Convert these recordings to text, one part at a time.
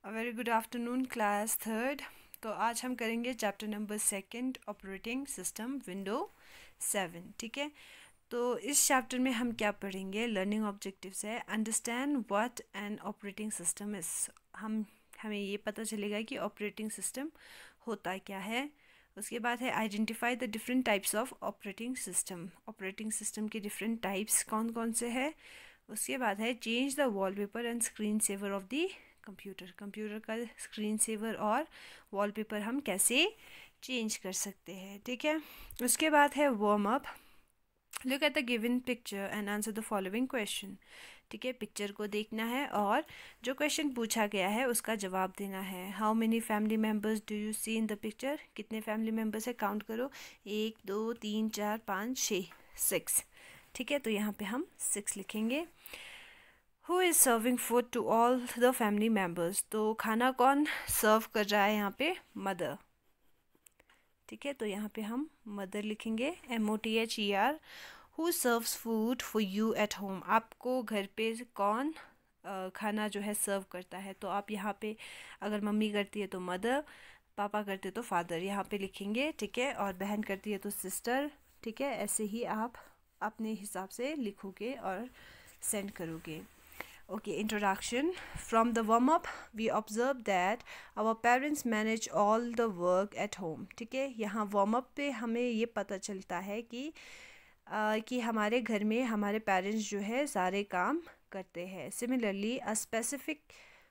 Very good afternoon class third. तो आज हम करेंगे chapter number second operating system window 7। ठीक है, तो इस चैप्टर में हम क्या पढ़ेंगे, लर्निंग ऑब्जेक्टिव्स है understand what an operating system is. हमें ये पता चलेगा कि ऑपरेटिंग सिस्टम होता क्या है। उसके बाद है identify the different types of operating system. Operating system के डिफरेंट टाइप्स कौन कौन से हैं। उसके बाद है change the wallpaper and screen saver of the computer का स्क्रीन सेवर और वॉलपेपर हम कैसे चेंज कर सकते हैं। ठीक है, उसके बाद है warm up. Look at the given picture and answer the following question. ठीक है, पिक्चर को देखना है और जो क्वेश्चन पूछा गया है उसका जवाब देना है। How many family members do you see in the picture. कितने फैमिली मेम्बर्स है, काउंट करो। 1 2 3 4 5 6 6। ठीक है, तो यहाँ पे हम 6 लिखेंगे। Who is serving food to all the family members. तो खाना कौन सर्व कर रहा है, यहाँ पे मदर। ठीक है, तो यहाँ पे हम मदर लिखेंगे, MOTHER। Who serves food for you at home. आपको घर पे कौन खाना जो है सर्व करता है। तो आप यहाँ पे अगर मम्मी करती है तो मदर, पापा करते तो फादर यहाँ पे लिखेंगे। ठीक है, और बहन करती है तो सिस्टर। ठीक है, ऐसे ही आप अपने हिसाब से लिखोगे और सेंड करोगे। Okay, introduction. From the warm-up, we observe that our parents manage all the work at home. ठीक है, यहाँ warm-up पे हमें ये पता चलता है कि हमारे घर में हमारे पेरेंट्स जो है सारे काम करते हैं। Similarly, a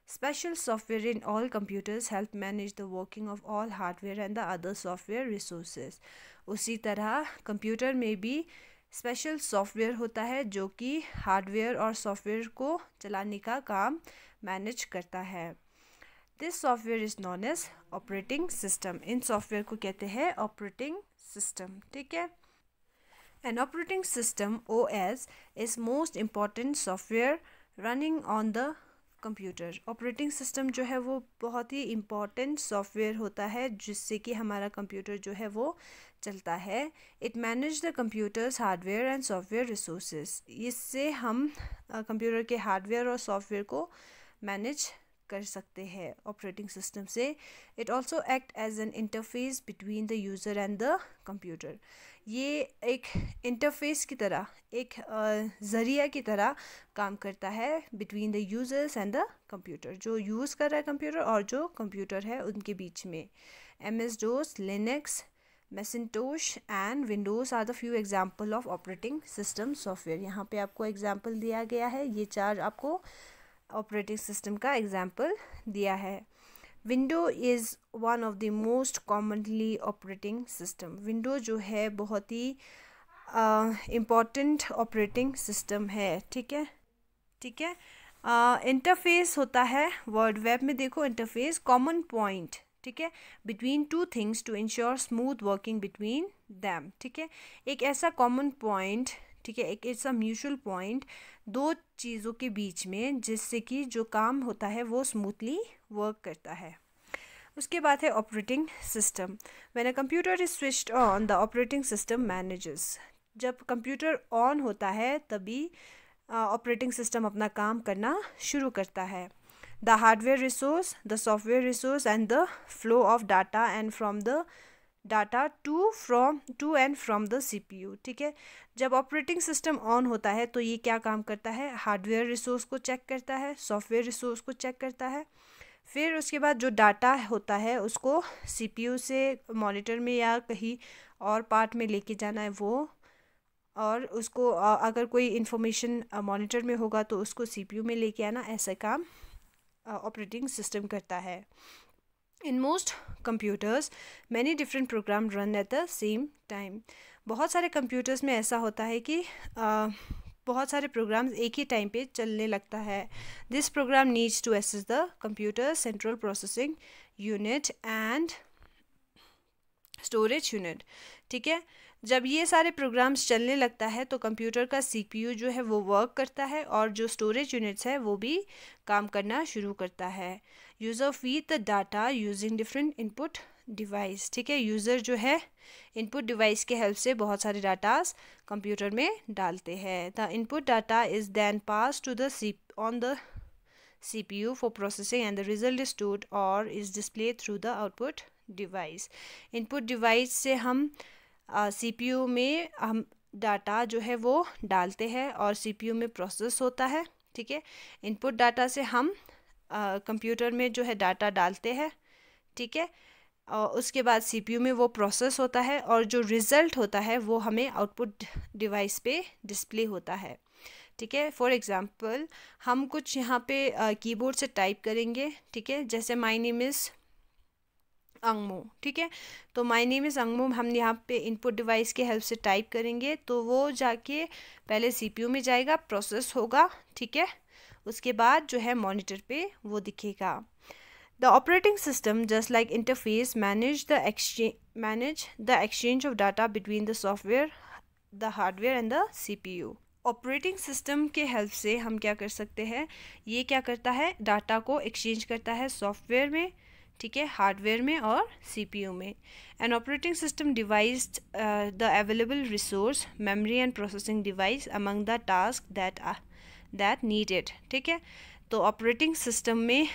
special software in all computers help manage the working of all hardware and the other software resources. उसी तरह कंप्यूटर में भी स्पेशल सॉफ्टवेयर होता है जो कि हार्डवेयर और सॉफ्टवेयर को चलाने का काम मैनेज करता है। This software is known as operating system. इन सॉफ्टवेयर को कहते हैं ऑपरेटिंग सिस्टम। ठीक है, an operating system OS is most important software running on the computer. Operating system जो है वो बहुत ही इम्पॉर्टेंट सॉफ्टवेयर होता है जिससे कि हमारा कंप्यूटर जो है वो चलता है। It manage the computers hardware and software resources. इससे हम कंप्यूटर के हार्डवेयर और सॉफ्टवेयर को मैनेज कर सकते हैं ऑपरेटिंग सिस्टम से। It also act as an interface between the user and the computer. ये एक इंटरफेस की तरह, एक ज़रिया की तरह काम करता है between the users and the computer. जो यूज़ कर रहा है कंप्यूटर और जो कंप्यूटर है उनके बीच में। MS-DOS, Linux, Macintosh and Windows are the few example of operating system software. यहाँ पे आपको एग्जाम्पल दिया गया है, ये 4 आपको ऑपरेटिंग सिस्टम का एग्जाम्पल दिया है। Window is one of the most commonly operating system. Window जो है बहुत ही इम्पॉर्टेंट ऑपरेटिंग सिस्टम है। ठीक है, ठीक है। इंटरफेस होता है, वर्ड वेब में देखो इंटरफेस, कॉमन पॉइंट। ठीक है, between two things to ensure smooth working between them. ठीक है, एक ऐसा कॉमन पॉइंट, ठीक है, एक ऐसा म्यूचुअल पॉइंट दो चीज़ों के बीच में जिससे कि जो काम होता है वो स्मूथली वर्क करता है। उसके बाद है operating system. When a computer is switched on the operating system manages. जब कंप्यूटर ऑन होता है तभी ऑपरेटिंग सिस्टम अपना काम करना शुरू करता है। The hardware resource, the software resource and the flow of data and from the data to and from the CPU। ठीक है, जब ऑपरेटिंग सिस्टम ऑन होता है तो ये क्या काम करता है, हार्डवेयर रिसोर्स को चेक करता है, सॉफ्टवेयर रिसोर्स को चेक करता है। फिर उसके बाद जो डाटा होता है उसको CPU से मॉनिटर में या कहीं और पार्ट में लेके जाना है वो, और उसको अगर कोई इन्फॉर्मेशन मॉनिटर में होगा तो उसको CPU में लेके आना। ऐसा काम ऑपरेटिंग सिस्टम करता है। In most computers many different program run at the same time. बहुत सारे कंप्यूटर्स में ऐसा होता है कि बहुत सारे प्रोग्राम्स एक ही टाइम पे चलने लगता है। This program needs to access the computer central processing unit and storage unit. ठीक है, जब ये सारे प्रोग्राम्स चलने लगता है तो कंप्यूटर का CPU जो है वो वर्क करता है और जो स्टोरेज यूनिट्स है वो भी काम करना शुरू करता है। User feed the data using different input device. ठीक है, यूज़र जो है इनपुट डिवाइस के हेल्प से बहुत सारे डाटास कंप्यूटर में डालते हैं। The input data is then pass to the on the CPU for processing and the result is stored or is displayed through the output device. Input device से हम CPU में हम डाटा जो है वो डालते हैं और CPU में प्रोसेस होता है, ठीक है। इनपुट डाटा से हम कंप्यूटर में जो है डाटा डालते हैं, ठीक है, और उसके बाद CPU में वो प्रोसेस होता है और जो रिज़ल्ट होता है वो हमें आउटपुट डिवाइस पे डिस्प्ले होता है, ठीक है। फॉर एग्ज़ाम्पल हम कुछ यहाँ पे कीबोर्ड से टाइप करेंगे, ठीक है, जैसे माय नेम इज़ अंगमो, ठीक है। तो माय नेम इज़ अंगमो हम यहाँ पे इनपुट डिवाइस के हेल्प से टाइप करेंगे तो वो जाके पहले CPU में जाएगा, प्रोसेस होगा, ठीक है, उसके बाद जो है मॉनिटर पे वो दिखेगा। The operating system, just like interface, manage the exchange of data between the software, the hardware and the CPU. Operating system के हेल्प से हम क्या कर सकते हैं, ये क्या करता है, डाटा को एक्सचेंज करता है सॉफ्टवेयर में, ठीक है, हार्डवेयर में और CPU में। N operating system devised the available resource, memory and processing device among the task that needed, ठीक है। तो ऑपरेटिंग सिस्टम में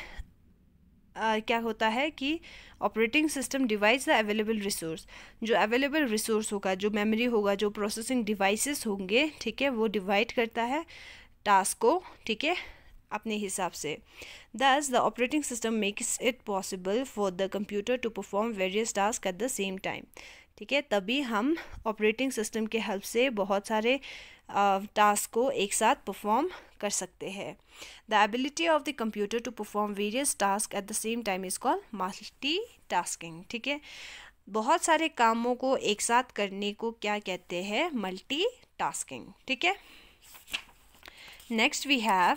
क्या होता है कि operating system device the available resource, जो अवेलेबल रिसोर्स होगा, जो मेमोरी होगा, जो प्रोसेसिंग डिवाइसेस होंगे, ठीक है, वो डिवाइड करता है टास्क को, ठीक है, अपने हिसाब से। Thus the operating system makes it possible for the computer to perform various tasks at the same time, ठीक है। तभी हम ऑपरेटिंग सिस्टम के हेल्प से बहुत सारे टास्क को एक साथ परफॉर्म कर सकते हैं। The ability of the computer to perform various task at the same time is called multitasking, ठीक है। बहुत सारे कामों को एक साथ करने को क्या कहते हैं, मल्टीटास्किंग, ठीक है। Next we have,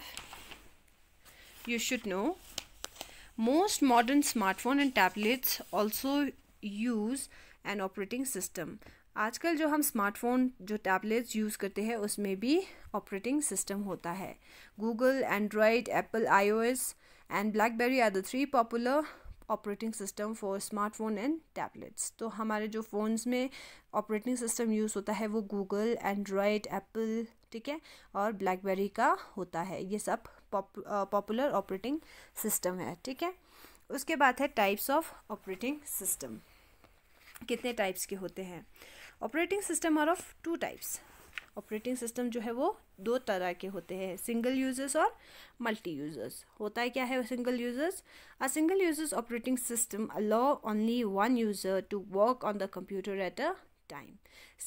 you should know, most modern smartphone and tablets also use an operating system. आजकल जो हम स्मार्टफोन, जो टैबलेट्स यूज़ करते हैं उसमें भी ऑपरेटिंग सिस्टम होता है। Google, Android, Apple iOS and BlackBerry are the 3 popular operating system for smartphone and tablets. तो हमारे जो फ़ोन्स में ऑपरेटिंग सिस्टम यूज़ होता है वो गूगल, एंड्रॉयड, एप्पल, ठीक है, और ब्लैकबेरी का होता है। ये सब पॉपुलर ऑपरेटिंग सिस्टम है, ठीक है। उसके बाद है टाइप्स ऑफ ऑपरेटिंग सिस्टम, कितने टाइप्स के होते हैं। Operating system are of 2 types. Operating system जो है वो 2 तरह के होते हैं, सिंगल यूजर्स और मल्टी यूजर्स। होता है क्या है single users, a single users operating system allow only one user to work on the computer at a time.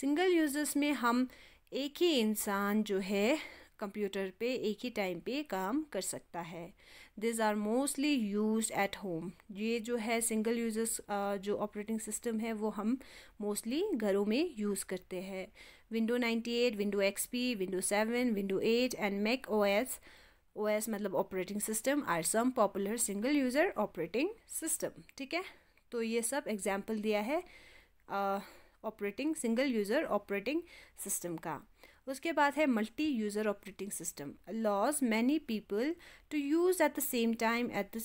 Single users में हम एक ही इंसान जो है कंप्यूटर पे एक ही टाइम पे काम कर सकता है। This are mostly used at home. ये जो है सिंगल यूजर्स जो ऑपरेटिंग सिस्टम है वो हम मोस्टली घरों में यूज़ करते हैं। Window 98, window XP, window 7, window 8 and Mac OS मतलब operating system are some popular single user operating system, ठीक है। तो ये सब एग्जाम्पल दिया है operating single user operating system का। उसके बाद है multi user operating system, allows many people to use at the same time at the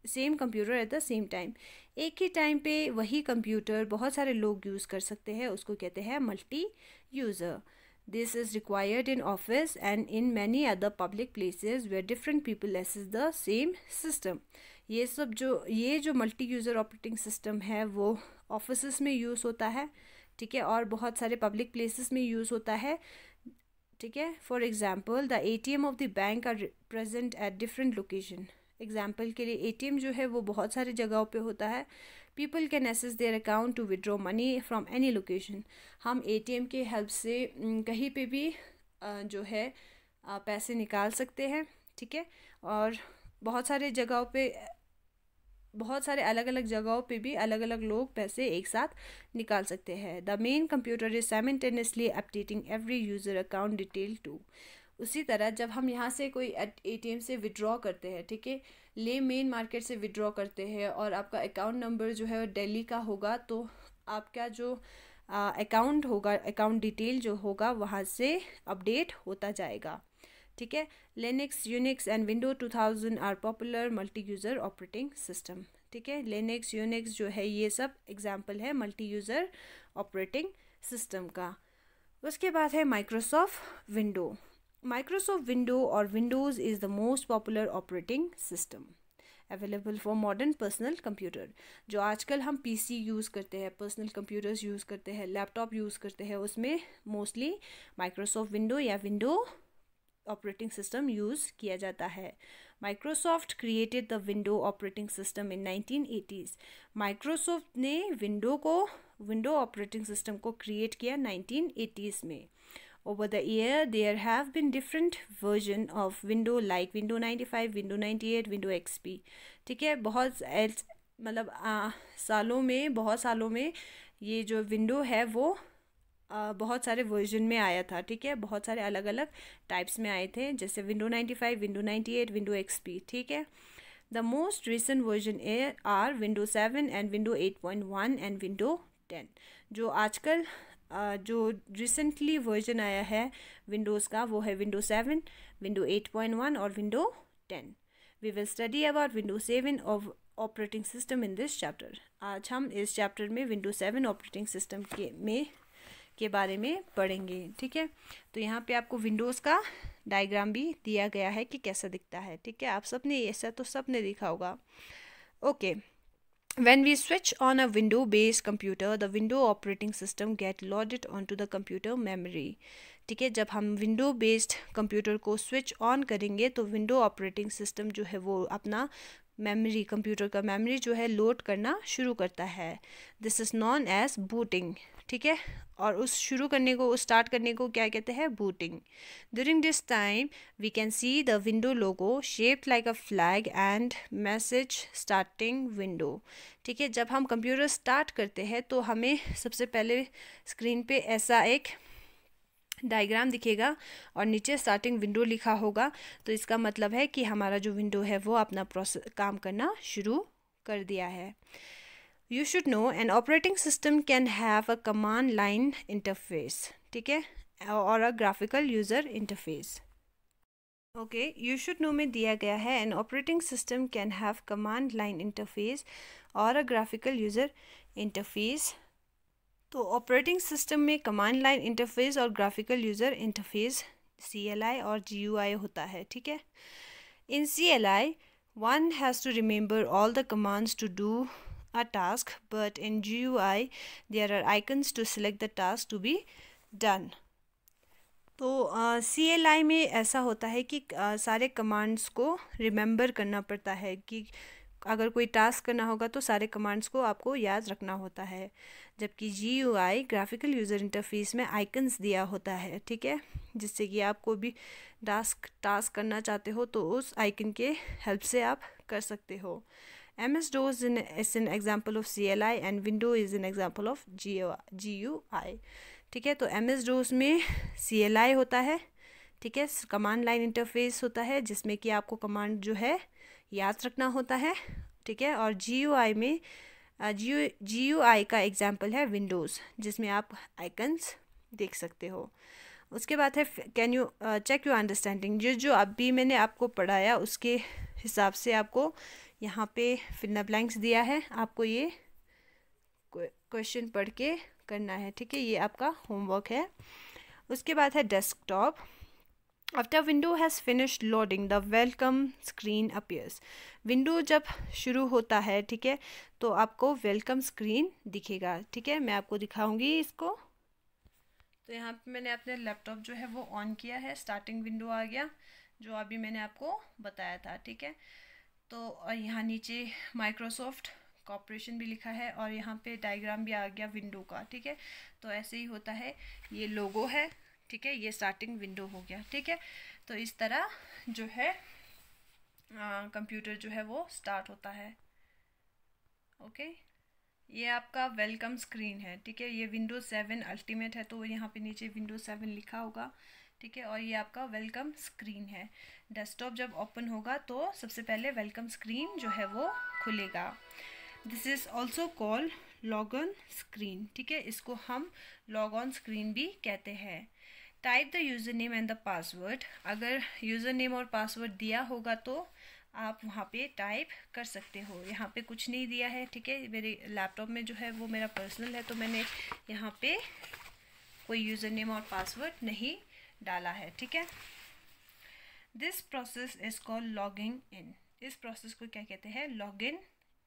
same computer at the same time। एक ही टाइम पे वही कंप्यूटर बहुत सारे लोग यूज़ कर सकते हैं, उसको कहते हैं multi user. This is required in office and in many other public places where different people access the same system. ये जो मल्टी यूज़र ऑपरेटिंग सिस्टम है वो ऑफिस में यूज़ होता है, ठीक है, और बहुत सारे पब्लिक प्लेसेस में यूज़ होता है, ठीक है। For example the ATM of the bank are present at different location. Example के लिए ATM जो है वो बहुत सारी जगहों पे होता है। People can access their account to withdraw money from any location. हम ATM के हेल्प से कहीं पे भी जो है पैसे निकाल सकते हैं, ठीक है, और बहुत सारे जगहों पे, बहुत सारे अलग अलग जगहों पे भी अलग अलग लोग पैसे एक साथ निकाल सकते हैं। The main computer is simultaneously updating every user account detail too. उसी तरह जब हम यहाँ से कोई ATM से विड्रॉ करते हैं, ठीक है, ले मेन मार्केट से विड्रॉ करते हैं और आपका अकाउंट नंबर जो है दिल्ली का होगा, तो आपका जो अकाउंट होगा, अकाउंट डिटेल जो होगा वहाँ से अपडेट होता जाएगा, ठीक है। Linux, Unix and window 2000 are popular multi user operating system, ठीक है। लिनक्स, यूनिक्स जो है ये सब एग्जाम्पल है मल्टी यूज़र ऑपरेटिंग सिस्टम का। उसके बाद है माइक्रोसॉफ्ट विंडो। Microsoft Window और Windows is the most popular operating system available for modern personal computer. जो आजकल हम पीसी यूज़ करते हैं, पर्सनल कंप्यूटर्स यूज़ करते हैं, लैपटॉप यूज़ करते हैं, उसमें मोस्टली माइक्रोसॉफ्ट विंडो या विंडो ऑपरेटिंग सिस्टम यूज़ किया जाता है। Microsoft created the window operating system in 1980s। Microsoft ने विंडो ऑपरेटिंग सिस्टम को क्रिएट किया 1980s में। Over the year, there have been different version of Window like Window 95, Window 98, Window XP। ठीक है, मतलब बहुत सालों में ये जो विंडो है वो बहुत सारे वर्जन में आया था। ठीक है, बहुत सारे अलग अलग टाइप्स में आए थे, जैसे Window 95, Window 98, Window XP। ठीक है, the most recent version are Window 7 and Window 8.1 and Window 10। जो आजकल जो रिसेंटली वर्जन आया है विंडोज़ का वो है विंडो 7, विंडो 8.1 और window 10। We will study about window 7 operating system in this chapter. आज हम इस चैप्टर में विंडो 7 ऑपरेटिंग सिस्टम के बारे में पढ़ेंगे। ठीक है, तो यहाँ पे आपको विंडोज़ का डायग्राम भी दिया गया है कि कैसा दिखता है। ठीक है, आप सबने ऐसा तो सबने देखा होगा। Okay, When we switch on a window-based computer, the window operating system get loaded onto the computer memory। ठीक है, जब हम विंडो बेस्ड कंप्यूटर को स्विच ऑन करेंगे तो विंडो ऑपरेटिंग सिस्टम जो है वो अपना मेमोरी, कंप्यूटर का मेमोरी जो है लोड करना शुरू करता है। This is known as booting. ठीक है, और उस स्टार्ट करने को क्या कहते हैं? Booting. During this time we can see the window logo shaped like a flag and message starting window. ठीक है, जब हम कंप्यूटर स्टार्ट करते हैं तो हमें सबसे पहले स्क्रीन पे ऐसा एक डायग्राम दिखेगा और नीचे स्टार्टिंग विंडो लिखा होगा। तो इसका मतलब है कि हमारा जो विंडो है वो अपना काम करना शुरू कर दिया है। You should know an operating system can have a command line interface। ठीक है, और a graphical user interface। Okay, you should know में दिया गया है an operating system can have command line interface और a graphical user interface। तो operating system में कमांड लाइन इंटरफेस और ग्राफिकल यूज़र इंटरफेस CLI और GUI होता है। ठीक है, इन CLI one has to remember all the commands to do a task, but in GUI there are icons to select the task to be done। तो CLI में ऐसा होता है कि सारे कमांड्स को रिमेंबर करना पड़ता है कि अगर कोई टास्क करना होगा तो सारे कमांड्स को आपको याद रखना होता है, जबकि GUI ग्राफिकल यूज़र इंटरफेस में आइकन्स दिया होता है। ठीक है, जिससे कि आपको भी टास्क करना चाहते हो तो उस आइकन के हेल्प से आप कर सकते हो। MS-DOS is an example of CLI and Windows is an example of GUI। ठीक है, तो MS-DOS में CLI होता है। ठीक है, कमांड लाइन इंटरफेस होता है जिसमें कि आपको कमांड जो है याद रखना होता है। ठीक है, और GUI में GUI का एग्जाम्पल है विंडोज़, जिसमें आप आइकन्स देख सकते हो। उसके बाद है can you check your understanding. जो अभी मैंने आपको पढ़ाया उसके हिसाब से आपको यहाँ पे फिल इन द ब्लैंक्स दिया है, आपको ये क्वेश्चन पढ़ के करना है। ठीक है, ये आपका होमवर्क है। उसके बाद है desktop. After window has finished loading the welcome screen appears. Window जब शुरू होता है, ठीक है, तो आपको वेलकम स्क्रीन दिखेगा। ठीक है, मैं आपको दिखाऊंगी इसको। तो यहाँ पे मैंने अपने लैपटॉप जो है वो ऑन किया है, स्टार्टिंग विंडो आ गया जो अभी मैंने आपको बताया था। ठीक है, तो यहाँ नीचे माइक्रोसॉफ्ट कॉर्पोरेशन भी लिखा है और यहाँ पे डायग्राम भी आ गया विंडो का। ठीक है, तो ऐसे ही होता है, ये लोगो है। ठीक है, ये स्टार्टिंग विंडो हो गया। ठीक है, तो इस तरह जो है कंप्यूटर जो है वो स्टार्ट होता है। ओके, ये आपका वेलकम स्क्रीन है। ठीक है, ये विंडो 7 अल्टीमेट है तो यहाँ पे नीचे विंडो 7 लिखा होगा। ठीक है, और ये आपका वेलकम स्क्रीन है। डेस्कटॉप जब ओपन होगा तो सबसे पहले वेलकम स्क्रीन जो है वो खुलेगा। This is also called log on screen. ठीक है, इसको हम लॉग ऑन स्क्रीन भी कहते हैं। Type the user name and the password. अगर यूज़र नेम और पासवर्ड दिया होगा तो आप वहाँ पे टाइप कर सकते हो। यहाँ पे कुछ नहीं दिया है। ठीक है, मेरे लैपटॉप में जो है वो मेरा पर्सनल है तो मैंने यहाँ पे कोई यूज़र नेम और पासवर्ड नहीं डाला है। ठीक है, this process is called logging in. इस प्रोसेस को क्या कहते हैं? लॉगिन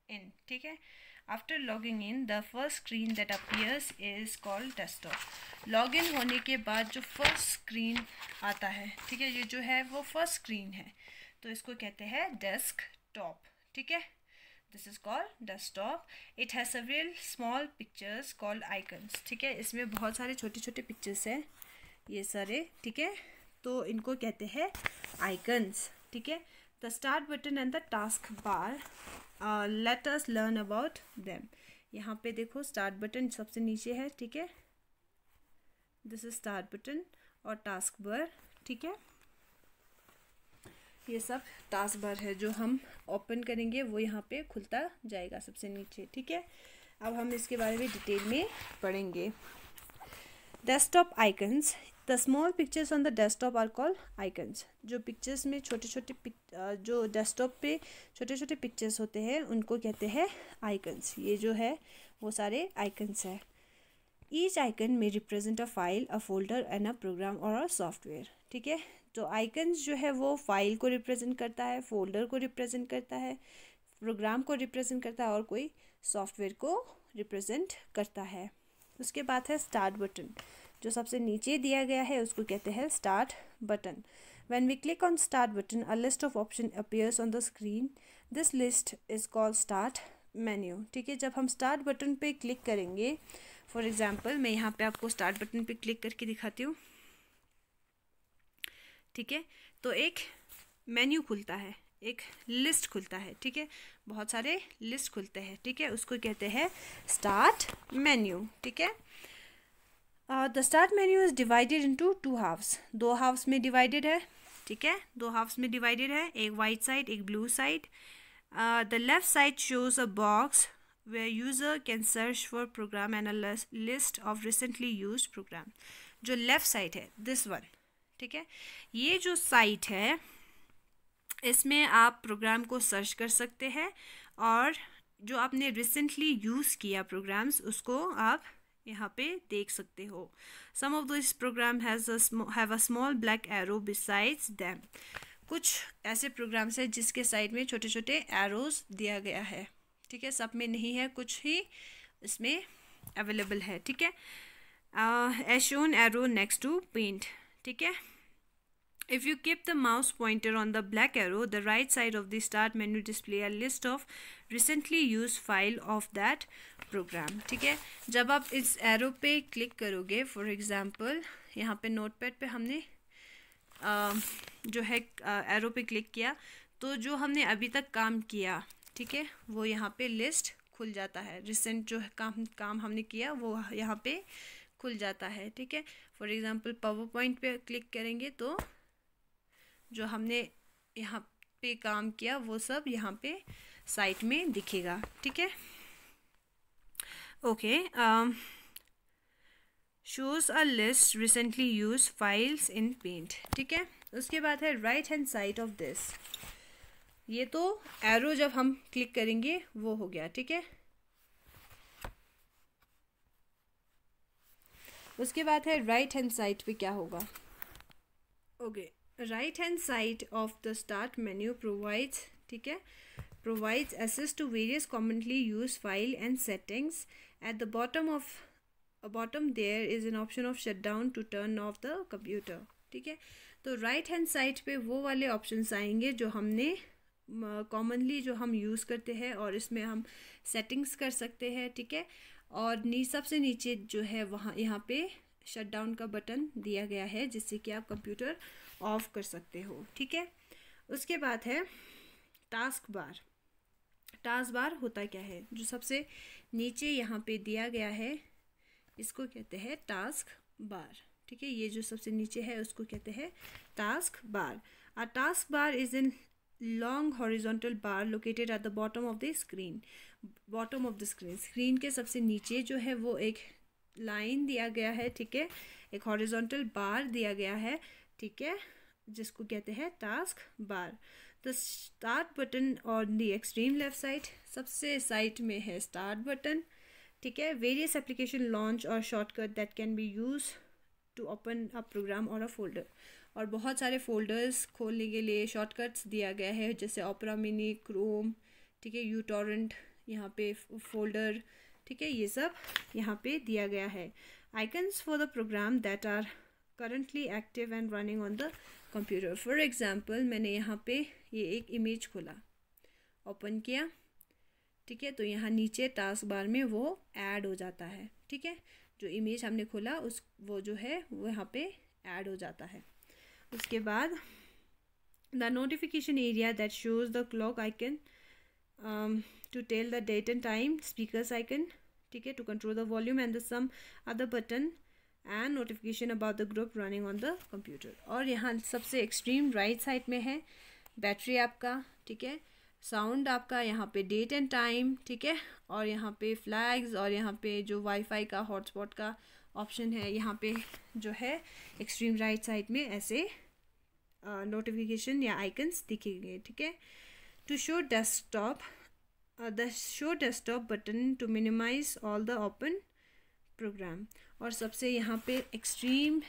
इन, ठीक है। After logging in the first screen that appears is called desktop. Login होने के बाद जो फर्स्ट स्क्रीन आता है, ठीक है, ये जो है वो फर्स्ट स्क्रीन है, तो इसको कहते हैं डेस्कटॉप, ठीक है। This is called desktop. It has several small pictures called icons, ठीक है। इसमें बहुत सारे छोटे छोटे पिक्चर्स हैं, ये सारे, ठीक है, तो इनको कहते हैं आइकन्स, ठीक है। The start button and the task bar, let us learn about them. यहाँ पे देखो स्टार्ट बटन सबसे नीचे है, ठीक है, दिस इज स्टार्ट बटन, और टास्क बार, ठीक है, ये सब टास्क बार है। जो हम ओपन करेंगे वो यहाँ पे खुलता जाएगा सबसे नीचे, ठीक है। अब हम इसके बारे में डिटेल में पढ़ेंगे। Desktop icons, the small pictures on the desktop are called icons. जो पिक्चर्स में छोटे छोटे जो डेस्कटॉप पे छोटे छोटे पिक्चर्स होते हैं उनको कहते हैं आइकन्स। ये जो है वो सारे आइकन्स है। ईच आइकन में represent a file, a folder and a program और अ सॉफ्टवेयर, ठीक है। तो आइकन्स जो है वो फाइल को रिप्रेजेंट करता है, फोल्डर को रिप्रेजेंट करता है, प्रोग्राम को रिप्रेजेंट करता है और कोई सॉफ्टवेयर को रिप्रेजेंट करता है। उसके बाद है स्टार्ट बटन, जो सबसे नीचे दिया गया है उसको कहते हैं start button. When we click on start button a list of option appears on the screen, this list is called start menu, ठीक है। जब हम स्टार्ट बटन पे क्लिक करेंगे, फॉर एग्जाम्पल मैं यहाँ पे आपको स्टार्ट बटन पे क्लिक करके दिखाती हूँ, ठीक है, तो एक मेन्यू खुलता है, एक लिस्ट खुलता है, ठीक है, बहुत सारे लिस्ट खुलते हैं, ठीक है, उसको कहते हैं स्टार्ट मेन्यू, ठीक है। The start menu is divided into two halves, दो हाफ्स में डिवाइडेड है, ठीक है, दो हाफ्स में डिवाइडेड है, एक वाइट साइड एक blue side. The left side shows a box where user can search for program and a list of recently used program। जो लेफ्ट साइड है दिस वन, ठीक है, ये जो साइट है इसमें आप प्रोग्राम को सर्च कर सकते हैं और जो आपने रिसेंटली यूज़ किया प्रोग्राम्स उसको आप यहाँ पे देख सकते हो। Some of this program have a small black arrow besides them. कुछ ऐसे प्रोग्राम्स हैं जिसके साइड में छोटे छोटे एरोज दिया गया है, ठीक है, सब में नहीं है, कुछ ही इसमें अवेलेबल है, ठीक है। As shown arrow next to Paint, ठीक है। If you keep the mouse pointer on the black arrow, the right side of the start menu display a list of recently used file of that program, ठीक है। जब आप इस arrow पे click करोगे, for example यहाँ पे notepad पे हमने जो है एरो पे क्लिक किया, तो जो हमने अभी तक काम किया, ठीक है, वो यहाँ पे लिस्ट खुल जाता है। रिसेंट जो काम हमने किया वो यहाँ पे खुल जाता है, ठीक है। फॉर एग्जांपल पावर पॉइंट पे क्लिक करेंगे तो जो हमने यहाँ पे काम किया वो सब यहाँ पे साइट में दिखेगा, ठीक है। Okay, shows a list recently use files in Paint, ठीक है। उसके बाद है right hand side of this, ये तो एरो जब हम क्लिक करेंगे वो हो गया, ठीक है। उसके बाद है राइट हैंड साइड पे क्या होगा। Okay, right hand side of the start menu provides, ठीक है, provides access to various commonly used file and settings. At the bottom there is an option of shutdown to turn off the computer, ठीक है। तो right hand side पे वो वाले options आएंगे जो हमने कॉमनली जो हम यूज़ करते हैं और इसमें हम सेटिंग्स कर सकते हैं, ठीक है। और सबसे नीचे जो है वहाँ यहाँ पे शट डाउन का बटन दिया गया है जिससे कि आप कंप्यूटर ऑफ कर सकते हो, ठीक है। उसके बाद है टास्क बार। टास्क बार होता क्या है, जो सबसे नीचे यहाँ पे दिया गया है इसको कहते हैं टास्क बार, ठीक है। ये जो सबसे नीचे है उसको कहते हैं task bar. A task bar is in long horizontal bar located at the bottom of the screen. Bottom of the screen के सबसे नीचे जो है वो एक लाइन दिया गया है, ठीक है, एक हॉरिजॉन्टल बार दिया गया है, ठीक है, जिसको कहते हैं task bar. The start button on the extreme left side, सबसे साइड में है स्टार्ट बटन, ठीक है। वेरियस एप्लीकेशन लॉन्च और shortcut that can be use to open a program और अ फोल्डर। और बहुत सारे फोल्डर्स खोलने के लिए शॉर्टकट्स दिया गया है, जैसे ओपेरा मिनी, क्रोम, ठीक है, यूटोरेंट, यहाँ पे फोल्डर, ठीक है, ये सब यहाँ पे दिया गया है। Icons for the program that are currently active and running on the computer. For example मैंने यहाँ पे ये एक इमेज खोला, ओपन किया, ठीक है, तो यहाँ नीचे टास्क बार में वो ऐड हो जाता है, ठीक है, जो इमेज हमने खोला उस वो जो है वो यहाँ पे ऐड हो जाता है। उसके बाद the notification area that shows the clock icon to tell the date and time, speakers icon, ठीक है, to control the volume and the some other button and notification about the group running on the computer. और यहाँ सबसे extreme right side में है battery आपका, ठीक है, साउंड आपका, यहाँ पे डेट एंड टाइम, ठीक है, और यहाँ पे फ्लैग्स, और यहाँ पे जो वाईफाई का हॉटस्पॉट का ऑप्शन है, यहाँ पे जो है एक्सट्रीम राइट साइड में ऐसे नोटिफिकेशन या आइकन्स दिखेंगे, ठीक है। To show desktop, the show desktop button to minimize all the open program. और सबसे यहाँ पे एक्सट्रीम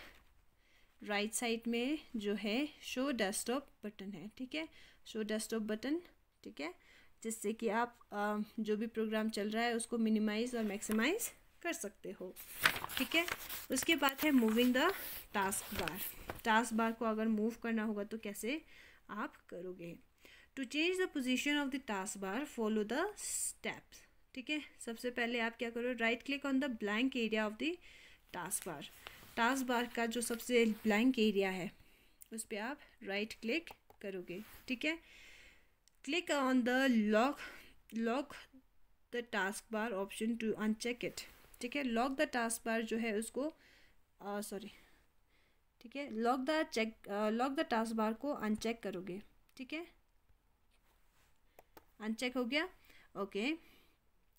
राइट साइड में जो है शो डेस्कटॉप बटन है, ठीक है, शो डेस्कटॉप बटन, ठीक है, जिससे कि आप जो भी प्रोग्राम चल रहा है उसको मिनिमाइज और मैक्सिमाइज कर सकते हो, ठीक है। उसके बाद है moving the task bar. Task bar को अगर मूव करना होगा तो कैसे आप करोगे। To change the position of the task bar follow the steps, ठीक है। सबसे पहले आप क्या करो, right click on the blank area of the task bar. Task bar का जो सबसे ब्लैंक एरिया है उस पर आप राइट क्लिक करोगे, ठीक है। Click on the lock the task bar option to uncheck it, ठीक है। लॉक द टास्क बार जो है उसको ठीक है, लॉक द टास्क बार को अनचेक करोगे, ठीक है, अनचेक हो गया, okay.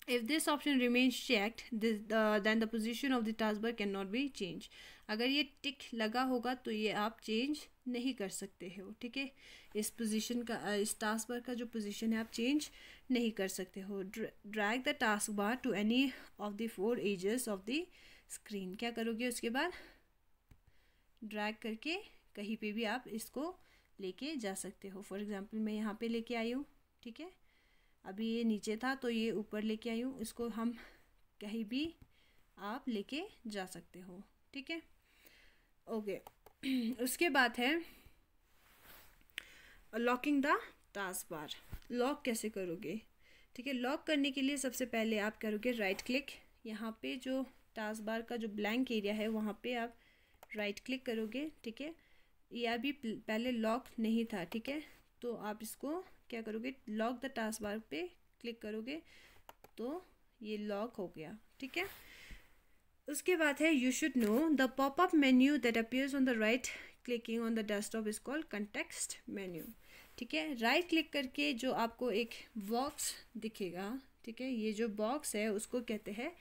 If this option remains checked, then the position of the taskbar cannot be changed. अगर ये टिक लगा होगा तो ये आप चेंज नहीं कर सकते हो, ठीक है। इस पोजीशन का, इस टास्क बार का जो पोजीशन है आप चेंज नहीं कर सकते हो। Drag the task bar to any of the 4 edges of the screen. क्या करोगे उसके बाद, ड्रैग करके कहीं पे भी आप इसको लेके जा सकते हो। फॉर एग्जांपल मैं यहाँ पे लेके आई हूँ, ठीक है, अभी ये नीचे था तो ये ऊपर लेके आई हूँ, इसको हम कहीं भी आप लेके जा सकते हो, ठीक है, ओके। उसके बाद है locking the task bar. Lock कैसे करोगे, ठीक है। लॉक करने के लिए सबसे पहले आप करोगे राइट क्लिक, यहाँ पे जो टास्क बार का जो ब्लैंक एरिया है वहाँ पे आप राइट क्लिक करोगे, ठीक है। ये अभी पहले लॉक नहीं था, ठीक है, तो आप इसको क्या करोगे, लॉक द टास्क बार पे क्लिक करोगे तो ये लॉक हो गया, ठीक है। उसके बाद है you should know the popup menu that appears on the right clicking on the desktop is called context menu, ठीक है। राइट क्लिक करके जो आपको एक बॉक्स दिखेगा, ठीक है, ये जो बॉक्स है उसको कहते हैं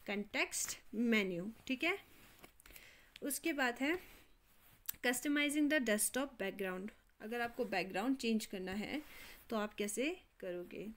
कंटेक्स्ट मेन्यू, ठीक है। उसके बाद है कस्टमाइजिंग द डेस्कटॉप बैकग्राउंड। अगर आपको बैकग्राउंड चेंज करना है तो आप कैसे करोगे।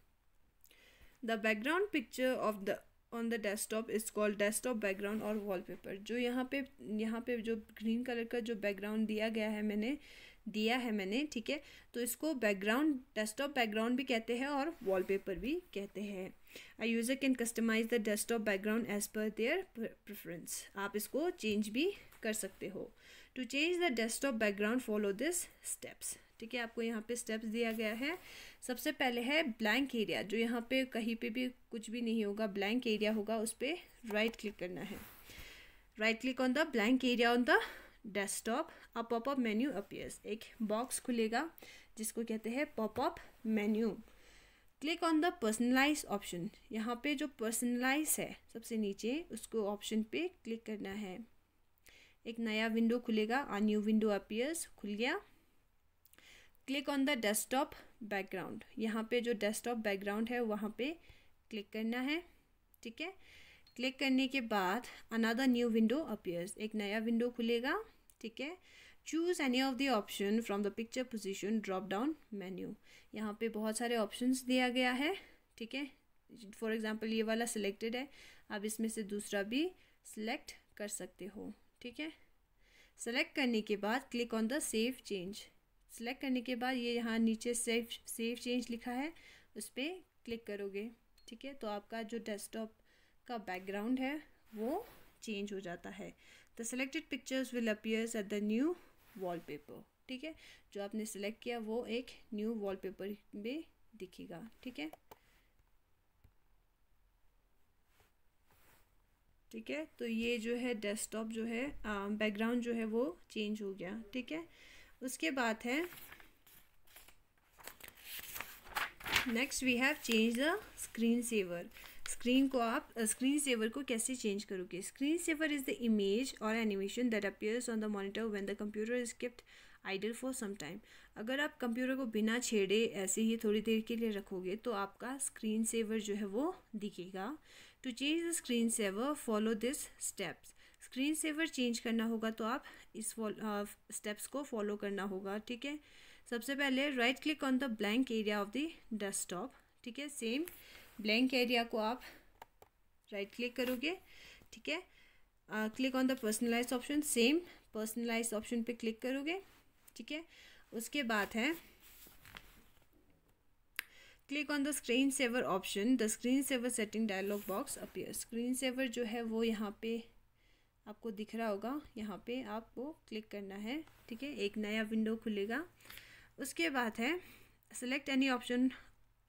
The background picture of the on the desktop is called desktop background और वॉलपेपर। जो यहाँ पे जो ग्रीन कलर का जो बैकग्राउंड दिया है मैंने, ठीक है, तो इसको बैकग्राउंड, डेस्कटॉप बैकग्राउंड भी कहते हैं और वॉलपेपर भी कहते हैं। A user can customize the desktop background as per their preference. आप इसको चेंज भी कर सकते हो। To change the desktop background follow this steps, ठीक है। आपको यहाँ पे स्टेप्स दिया गया है। सबसे पहले है ब्लैंक एरिया, जो यहाँ पे कहीं पे भी कुछ भी नहीं होगा, ब्लैंक एरिया होगा, उस पर राइट क्लिक करना है। Right click on the blank area on the desktop, a popup menu appears. एक बॉक्स खुलेगा जिसको कहते हैं popup menu. Click on the personalize option. यहाँ पे जो पर्सनलाइज है सबसे नीचे, उसको ऑप्शन पे क्लिक करना है। एक नया विंडो खुलेगा, अ न्यू विंडो अपीयर्स, खुल गया। Click on the desktop background. यहाँ पे जो डेस्कटॉप बैकग्राउंड है वहाँ पे क्लिक करना है, ठीक है। क्लिक करने के बाद अनदर न्यू विंडो अपीयर्स, एक नया विंडो खुलेगा, ठीक है। Choose any of the option from the picture position drop down menu. यहाँ पे बहुत सारे ऑप्शंस दिया गया है, ठीक है। फॉर एग्जांपल ये वाला सिलेक्टेड है, आप इसमें से दूसरा भी सिलेक्ट कर सकते हो, ठीक है। सेलेक्ट करने के बाद click on the save change. Select करने के बाद ये यहाँ नीचे सेव चेंज लिखा है, उस पर क्लिक करोगे, ठीक है। तो आपका जो डेस्कटॉप का बैकग्राउंड है वो चेंज हो जाता है। The selected pictures will appears at the new wallpaper, ठीक है। जो आपने सेलेक्ट किया वो एक न्यू वॉलपेपर में दिखेगा, ठीक है। ठीक है, तो ये जो है डेस्कटॉप जो है बैकग्राउंड जो है वो चेंज हो गया, ठीक है। उसके बाद है next we have change the screen saver. Screen saver को कैसे चेंज करोगे? Screen saver is the image और animation that appears on the monitor when the computer is kept idle for some time. अगर आप कंप्यूटर को बिना छेड़े ऐसे ही थोड़ी देर के लिए रखोगे तो आपका स्क्रीन सेवर जो है वो दिखेगा। To change the screen saver follow this steps. Screen saver change करना होगा तो आप इस स्टेप्स को फॉलो करना होगा, ठीक है। सबसे पहले right click on the blank area of the desktop, ठीक है। सेम ब्लैंक एरिया को आप राइट क्लिक करोगे, ठीक है। Click on the personalize option, same personalize option पे क्लिक करोगे, ठीक है। उसके बाद है click on the screen saver option, the screen saver setting dialog box appear. Screen saver जो है वो यहाँ पे आपको दिख रहा होगा, यहाँ पे आपको क्लिक करना है, ठीक है। एक नया विंडो खुलेगा। उसके बाद है select any option,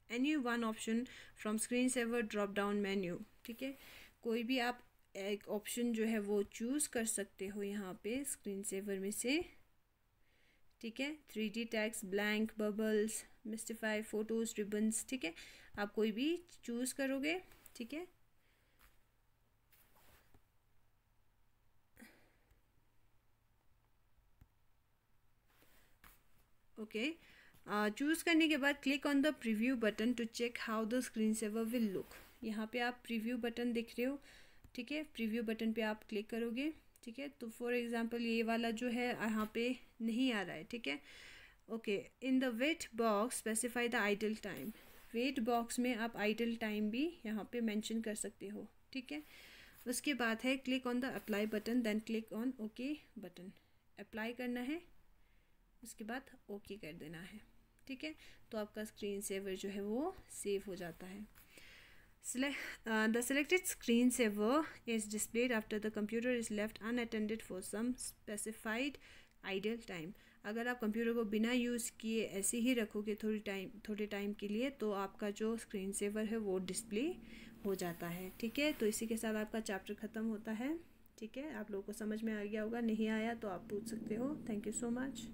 any one option from screen saver drop down menu, ठीक है। कोई भी आप एक ऑप्शन जो है वो चूज़ कर सकते हो यहाँ पे स्क्रीन सेवर में से, ठीक है। 3D tax, blank, bubbles, mystify, photos, ribbons, ठीक है। आप कोई भी चूज़ करोगे, ठीक है। ओके, चूज़ करने के बाद click on the preview button to check how the screen saver will look. यहाँ पे आप प्रीव्यू बटन देख रहे हो, ठीक है। प्रीव्यू बटन पे आप क्लिक करोगे, ठीक है। तो फॉर एग्जांपल ये वाला जो है यहाँ पे नहीं आ रहा है, ठीक है। Okay, in the wait box specify the idle time. Wait box में आप आइडल टाइम भी यहाँ पे मेंशन कर सकते हो, ठीक है। उसके बाद है click on the apply button, then click on okay button. Apply करना है, उसके बाद ओके कर देना है, ठीक है। तो आपका स्क्रीन सेवर जो है वो सेव हो जाता है। The selected screensaver is displayed after the computer is left unattended for some specified idle time. अगर आप कंप्यूटर को बिना यूज़ किए ऐसे ही रखोगे थोड़े टाइम के लिए तो आपका जो स्क्रीन सेवर है वो डिस्प्ले हो जाता है, ठीक है। तो इसी के साथ आपका चैप्टर ख़त्म होता है, ठीक है। आप लोगों को समझ में आ गया होगा, नहीं आया तो आप पूछ सकते हो। Thank you so much.